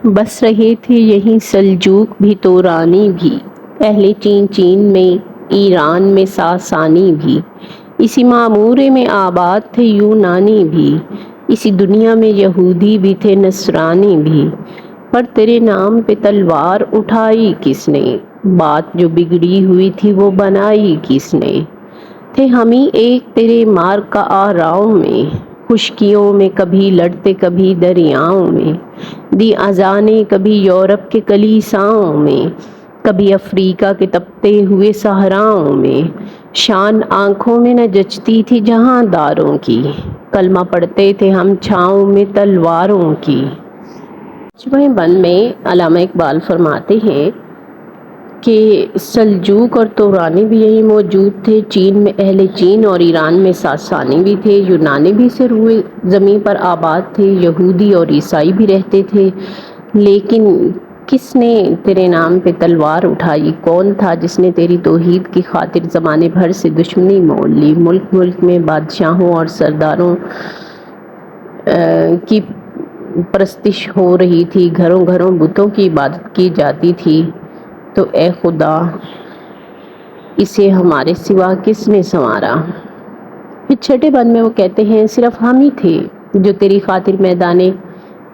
بس رہے تھے یہیں سلجوق بھی تورانی بھی، اہل چین میں ایران میں ساسانی بھی، اسی معمورے میں آباد تھے یونانی بھی، اسی دنیا میں یہودی بھی تھے نصرانی بھی، پر تیرے نام پہ تلوار اٹھائی کس نے، بات جو بگڑی ہوئی تھی وہ بنائی کس نے، تھے ہم ہی ایک تیرے مار کا آراؤں میں، خشکیوں میں کبھی لڑتے کبھی دریاؤں میں، دی اذانیں کبھی یورپ کے کلیساؤں میں، کبھی افریقہ کے تپتے ہوئے صحراؤں میں، شان آنکھوں میں نہ جچتی تھی جہاں داروں کی، کلمہ پڑھتے تھے ہم چھاؤں میں تلواروں کی۔ مجموعہ بند میں علامہ اقبال فرماتے ہیں کہ سلجوق اور تورانی بھی یہی موجود تھے، چین میں اہل چین اور ایران میں ساسانی بھی تھے، یونانی بھی سے روئے زمین پر آباد تھے، یہودی اور عیسائی بھی رہتے تھے، لیکن کس نے تیرے نام پہ تلوار اٹھائی، کون تھا جس نے تیری توحید کی خاطر زمانے بھر سے دشمنی مول لی، ملک ملک میں بادشاہوں اور سرداروں کی پرستش ہو رہی تھی، گھروں گھروں بتوں کی عبادت کی جاتی تھی، تو اے خدا اسے ہمارے سوا کس نے سنوارا۔ پھر چھٹے بند میں وہ کہتے ہیں صرف ہم ہی تھے جو تیری خاطر میدان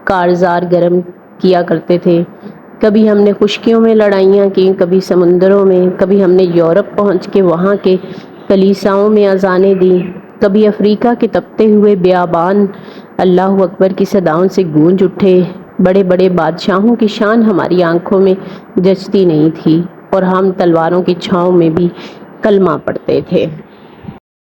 کارزار گرم کیا کرتے تھے، کبھی ہم نے خشکیوں میں لڑائیاں کی، کبھی سمندروں میں، کبھی ہم نے یورپ پہنچ کے وہاں کے کلیساؤں میں اذانیں دیں، کبھی افریقہ کے تپتے ہوئے بیابان اللہ اکبر کی صداؤں سے گونج اٹھے، بڑے بڑے بادشاہوں کی شان ہماری آنکھوں میں جچتی نہیں تھی اور ہم تلواروں کی چھاؤں میں بھی کلمہ پڑھتے تھے۔